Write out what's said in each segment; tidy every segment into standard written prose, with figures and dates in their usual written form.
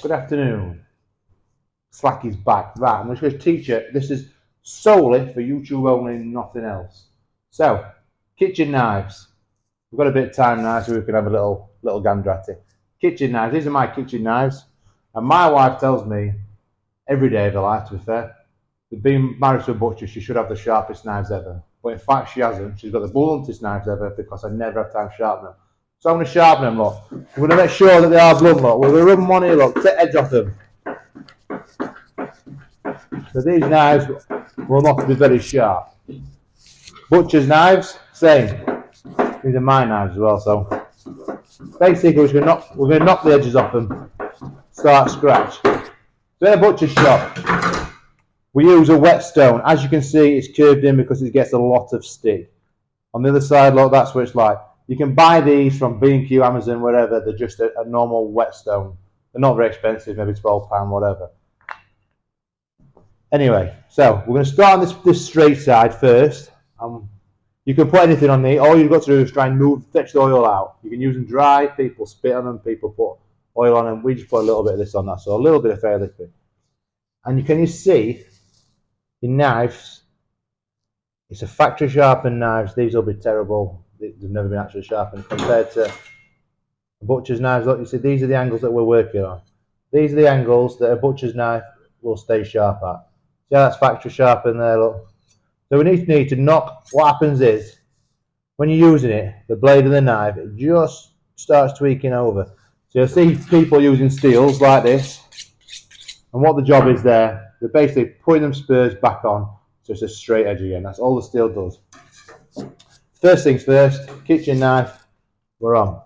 Good afternoon. Slacky's back. Right, I'm just going to teach you. This is solely for YouTube only, nothing else. So, kitchen knives. We've got a bit of time now, so we can have a little gander at it. Kitchen knives. These are my kitchen knives, and my wife tells me every day of her life, to be fair, that being married to a butcher, she should have the sharpest knives ever. But in fact, she hasn't. She's got the bluntest knives ever because I never have time to sharpen them. So I'm going to sharpen them, look. We're going to make sure that they are blunt, look. We're going to rub them on here, look. Take the edge off them. So these knives will not be very sharp. Butcher's knives, same. These are my knives as well. So basically, we're going to knock the edges off them. Start scratch. So in a butcher's shop, we use a whetstone. As you can see, it's curved in because it gets a lot of stick. On the other side, look, that's what it's like. You can buy these from B&Q, Amazon, wherever. They're just a normal whetstone. They're not very expensive, maybe £12, whatever. Anyway, so we're going to start on this straight side first. You can put anything on there. All you've got to do is try and fetch the oil out. You can use them dry. People spit on them. People put oil on them. We just put a little bit of this on that. So a little bit of fair liquid. And can you see your knives? It's a factory sharpened knives. These will be terrible. They've never been actually sharpened compared to butcher's knives. Look, you see, these are the angles that we're working on. These are the angles that a butcher's knife will stay sharp at. See how that's factory sharpened there, look. So we need to knock. What happens is, when you're using it, the blade of the knife, it just starts tweaking over. So you'll see people using steels like this, and what the job is there, they're basically putting them spurs back on, so it's a straight edge again. That's all the steel does. First things first, kitchen knife, we're on.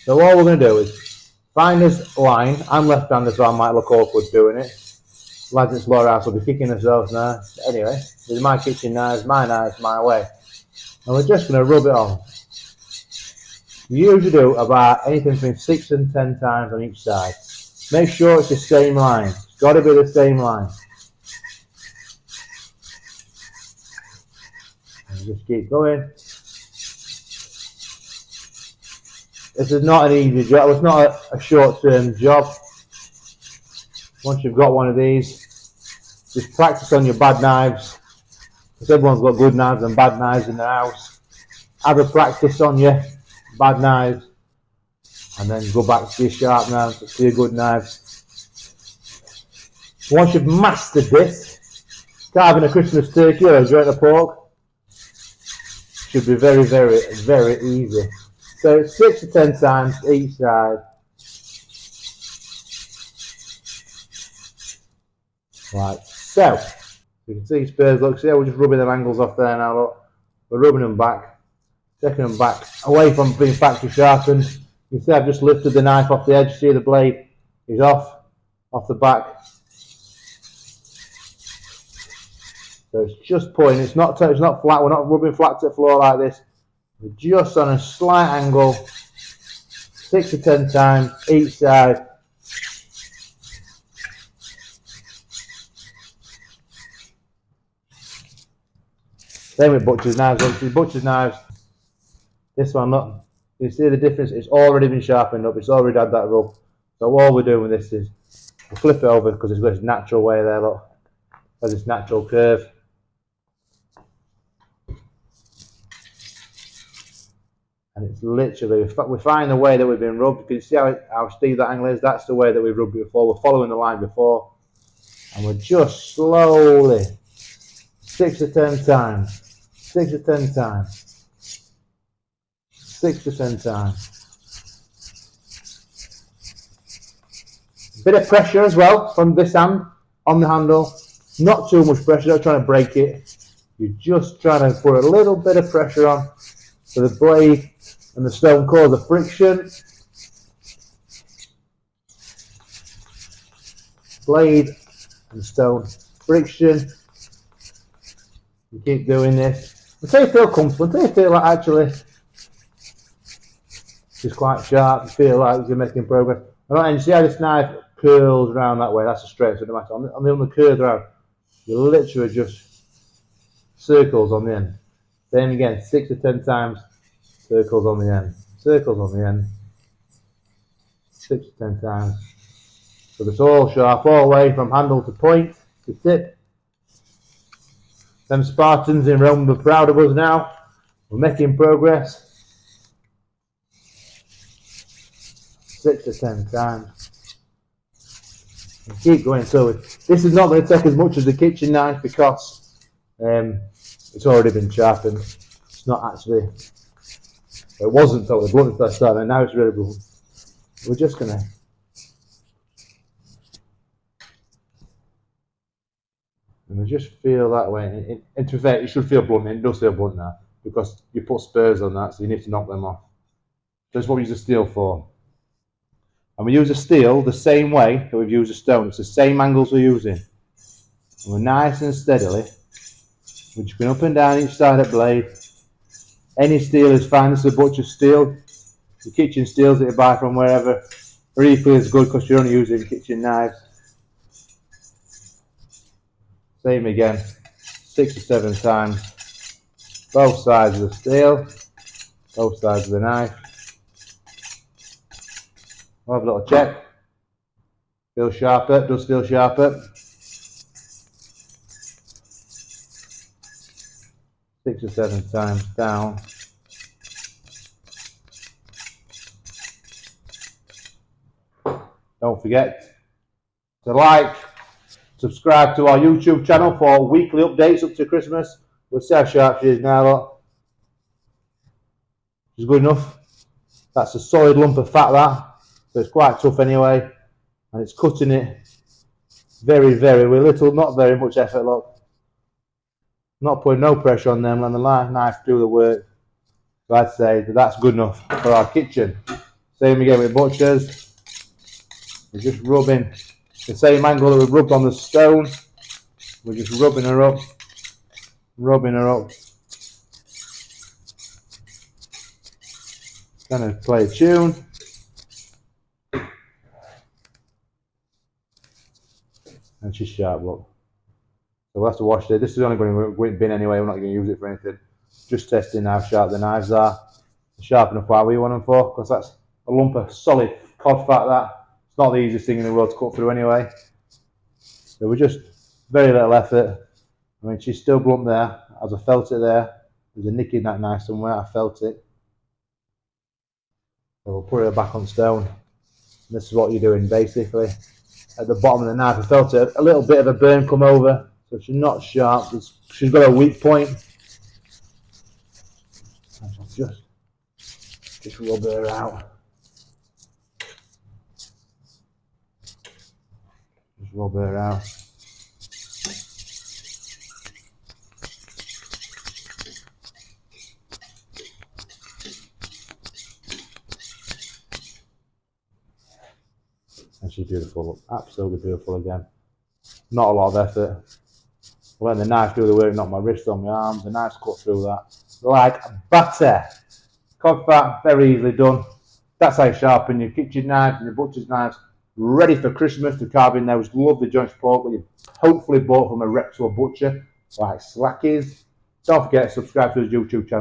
So all we're going to do is find this line. I'm left-handed, so I might look awkward doing it. Lads at Slaughterhouse will be kicking themselves now. Anyway, these are my kitchen knives, my way. And we're just going to rub it on. You usually do about anything between 6 and 10 times on each side. Make sure it's the same line. It's got to be the same line. And just keep going. This is not an easy job. It's not a short-term job. Once you've got one of these, just practice on your bad knives. Because everyone's got good knives and bad knives in their house. Have a practice on your bad knives, and then go back to your sharp knives, to your good knives. Once you've mastered this, carving a Christmas turkey or a joint of pork should be very, very, very easy. So 6 to 10 times each side. Right, so you can see spurs, look, see how we're just rubbing them angles off there now, look. We're rubbing them back, taking them back away from being factory sharpened. You can see I've just lifted the knife off the edge, see the blade is off the back. So it's just pulling, it's not flat, we're not rubbing flat to the floor like this. We're just on a slight angle, 6 to 10 times each side. Same with butcher's knives. Obviously, butcher's knives, this one, look, you see the difference? It's already been sharpened up, it's already had that rub. So all we're doing with this is we'll flip it over because it's got its natural way there, look. It has its natural curve. And it's literally, we find the way that we've been rubbed. You can see how steep that angle is. That's the way that we've rubbed it before. We're following the line before. And we're just slowly, 6 to 10 times. 6 to 10 times. 6 to 10 times. Bit of pressure as well from this hand on the handle. Not too much pressure, not trying to break it. You're just trying to put a little bit of pressure on so the blade and the stone cause a friction. Blade and stone friction. You keep doing this until you feel comfortable, until you feel like actually it's quite sharp, you feel like you're making progress. And you see how this knife curls around that way, that's a straight, so no matter. On the curve around, you literally just circles on the end. Same again, 6 to 10 times, circles on the end, circles on the end, 6 to 10 times, So it's all sharp, all the way from handle to point to tip. Them Spartans in Rome are proud of us now. We're making progress. 6 to 10 times. And keep going. So this is not going to take as much as the kitchen knife because it's already been sharpened. It's not actually. It wasn't totally blunt at that time, and now it's really blunt. We're just going to. And we just feel that way. And to be fair, it should feel blunt. It does feel blunt now because you put spurs on that, so you need to knock them off. That's what we use the steel for. And we use a steel the same way that we've used a stone. It's the same angles we're using. And we're nice and steadily. We're just going up and down each side of the blade. Any steel is fine. This is a butcher's steel. The kitchen steels that you buy from wherever are equally as good because you're only using kitchen knives. Same again. 6 or 7 times. Both sides of the steel. Both sides of the knife. We'll have a little check. Feels sharper. Does feel sharper. 6 or 7 times down. Don't forget to like, subscribe to our YouTube channel for weekly updates up to Christmas. We'll see how sharp she is now, look. She's good enough. That's a solid lump of fat, that. So it's quite tough anyway. And it's cutting it very, very with little, not very much effort, look. Not putting no pressure on them, and the knife do the work. So I'd say that's good enough for our kitchen. Same again with butchers. We're just rubbing the same angle that we've rubbed on the stone. We're just rubbing her up. Rubbing her up. Gonna play a tune. And she's sharp, look. So we'll have to wash it. This is only going to go in the bin anyway. We're not going to use it for anything. Just testing how sharp the knives are. Sharp enough what we want them for, because that's a lump of solid cod fat, that. It's not the easiest thing in the world to cut through anyway. So we're just very little effort. I mean, she's still blunt there, as I felt it there. There's a nick in that knife somewhere, I felt it. So we'll put her back on stone. And this is what you're doing basically. At the bottom of the knife, I felt it, a little bit of a burn come over. So she's not sharp, she's got a weak point. Just rub her out. Just rub her out. And she's beautiful, absolutely beautiful again. Not a lot of effort. Letting the knife do the work, not my wrist on my arm. The knife's cut through that like butter. Cod fat, very easily done. That's how you sharpen your kitchen knives and your butcher's knives. Ready for Christmas to carve in those lovely joints of pork that you've hopefully bought from a reputable butcher like Slackies. Don't forget to subscribe to his YouTube channel.